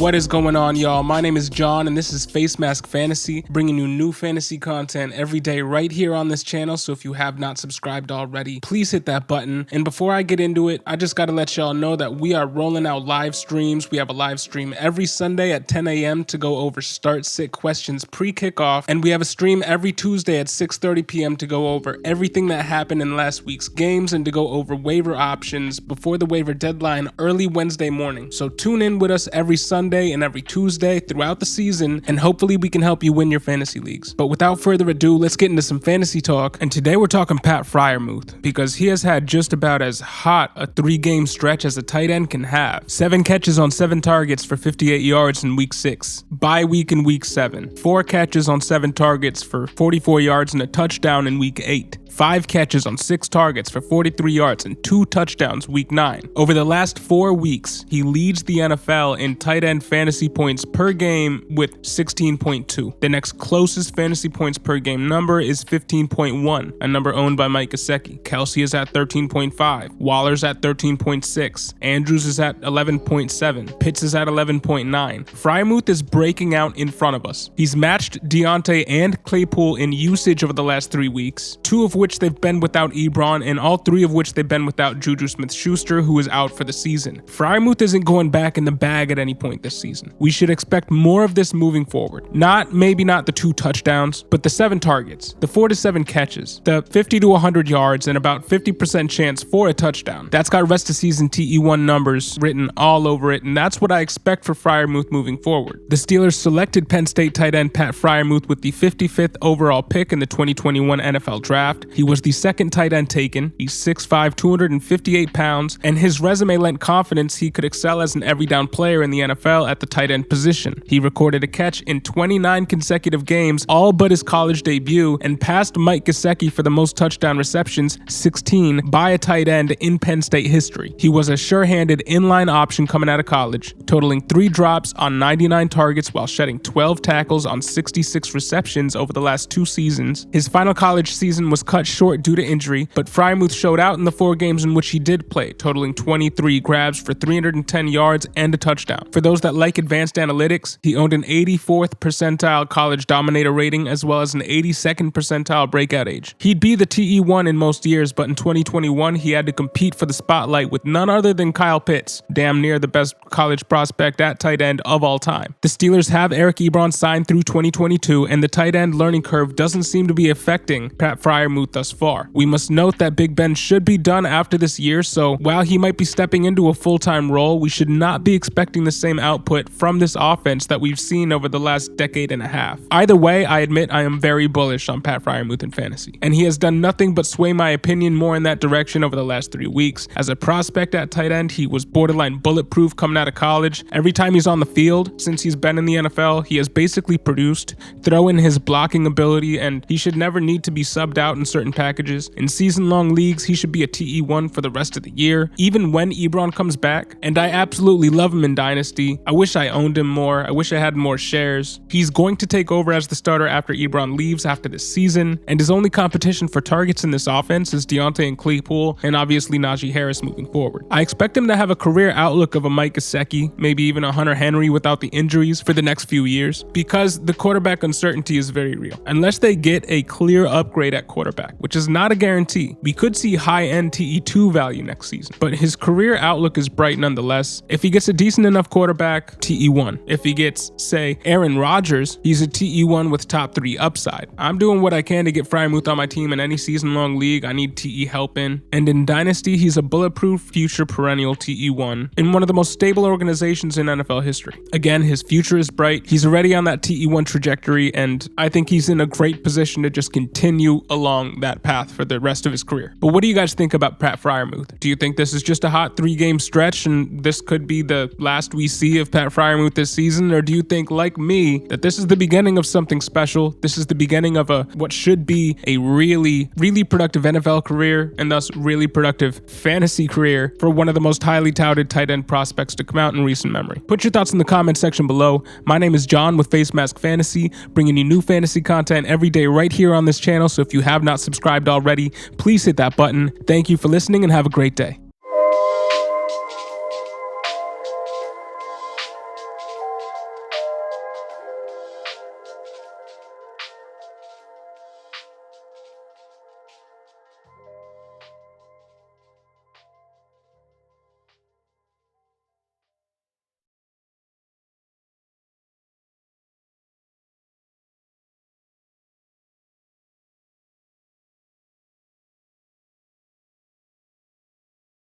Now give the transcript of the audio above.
What is going on, y'all? My name is John, and this is Face Mask Fantasy, bringing you new fantasy content every day right here on this channel. So if you have not subscribed already, please hit that button. And before I get into it, I just got to let y'all know that we are rolling out live streams. We have a live stream every Sunday at 10 a.m. to go over start-sit questions pre-kickoff, and we have a stream every Tuesday at 6:30 p.m. to go over everything that happened in last week's games and to go over waiver options before the waiver deadline early Wednesday morning. So tune in with us every Sunday and every Tuesday throughout the season, and hopefully we can help you win your fantasy leagues. But without further ado, let's get into some fantasy talk. And today we're talking Pat Freiermuth, because he has had just about as hot a 3-game stretch as a tight end can have. 7 catches on 7 targets for 58 yards in week 6, bye week in week 7, 4 catches on 7 targets for 44 yards and a touchdown in week 8. 5 catches on 6 targets for 43 yards and 2 touchdowns week 9. Over the last 4 weeks, he leads the NFL in tight end fantasy points per game with 16.2. The next closest fantasy points per game number is 15.1, a number owned by Mike Gesicki. Kelsey is at 13.5, Waller's at 13.6, Andrews is at 11.7, Pitts is at 11.9. Freiermuth is breaking out in front of us. He's matched Deontay and Claypool in usage over the last 3 weeks, 2 of which they've been without Ebron, and all 3 of which they've been without Juju Smith-Schuster, who is out for the season. Freiermuth isn't going back in the bag at any point this season. We should expect more of this moving forward. Maybe not the 2 touchdowns, but the 7 targets, the 4 to 7 catches, the 50 to 100 yards, and about 50% chance for a touchdown. That's got rest of season TE1 numbers written all over it, and that's what I expect for Freiermuth moving forward. The Steelers selected Penn State tight end Pat Freiermuth with the 55th overall pick in the 2021 NFL Draft. He was the 2nd tight end taken. He's 6'5", 258 pounds, and his resume lent confidence he could excel as an every down player in the NFL at the tight end position. He recorded a catch in 29 consecutive games, all but his college debut, and passed Mike Gesicki for the most touchdown receptions, 16, by a tight end in Penn State history. He was a sure-handed inline option coming out of college, totaling 3 drops on 99 targets while shedding 12 tackles on 66 receptions over the last 2 seasons. His final college season was cut short due to injury, but Freiermuth showed out in the 4 games in which he did play, totaling 23 grabs for 310 yards and a touchdown. For those that like advanced analytics, he owned an 84th percentile college dominator rating as well as an 82nd percentile breakout age. He'd be the TE1 in most years, but in 2021 he had to compete for the spotlight with none other than Kyle Pitts, damn near the best college prospect at tight end of all time. The Steelers have Eric Ebron signed through 2022, and the tight end learning curve doesn't seem to be affecting Pat Freiermuth thus far. We must note that Big Ben should be done after this year, so while he might be stepping into a full-time role, we should not be expecting the same output from this offense that we've seen over the last decade and a half. Either way, I admit I am very bullish on Pat Freiermuth in fantasy, and he has done nothing but sway my opinion more in that direction over the last 3 weeks. As a prospect at tight end, he was borderline bulletproof coming out of college. Every time he's on the field since he's been in the NFL, he has basically produced. Throw in his blocking ability, and he should never need to be subbed out in certain packages. In season-long leagues, he should be a TE1 for the rest of the year, even when Ebron comes back. And I absolutely love him in Dynasty. I wish I owned him more. I wish I had more shares. He's going to take over as the starter after Ebron leaves after this season, and his only competition for targets in this offense is Deontay and Claypool, and obviously Najee Harris moving forward. I expect him to have a career outlook of a Mike Gesicki, maybe even a Hunter Henry without the injuries for the next few years, because the quarterback uncertainty is very real. Unless they get a clear upgrade at quarterback, which is not a guarantee, we could see high-end TE2 value next season, but his career outlook is bright nonetheless. If he gets a decent enough quarterback, TE1. If he gets, say, Aaron Rodgers, he's a TE1 with top 3 upside. I'm doing what I can to get Freiermuth on my team in any season-long league I need TE help in, and in Dynasty, he's a bulletproof future perennial TE1 in one of the most stable organizations in NFL history. Again, his future is bright. He's already on that TE1 trajectory, and I think he's in a great position to just continue along that path for the rest of his career. But what do you guys think about Pat Freiermuth? Do you think this is just a hot 3-game stretch and this could be the last we see of Pat Freiermuth this season? Or do you think, like me, that this is the beginning of something special? This is the beginning of what should be a really, really productive NFL career, and thus really productive fantasy career for one of the most highly touted tight end prospects to come out in recent memory? Put your thoughts in the comment section below. My name is John with Face Mask Fantasy, bringing you new fantasy content every day right here on this channel. So if you have not subscribed already, please hit that button. Thank you for listening and have a great day.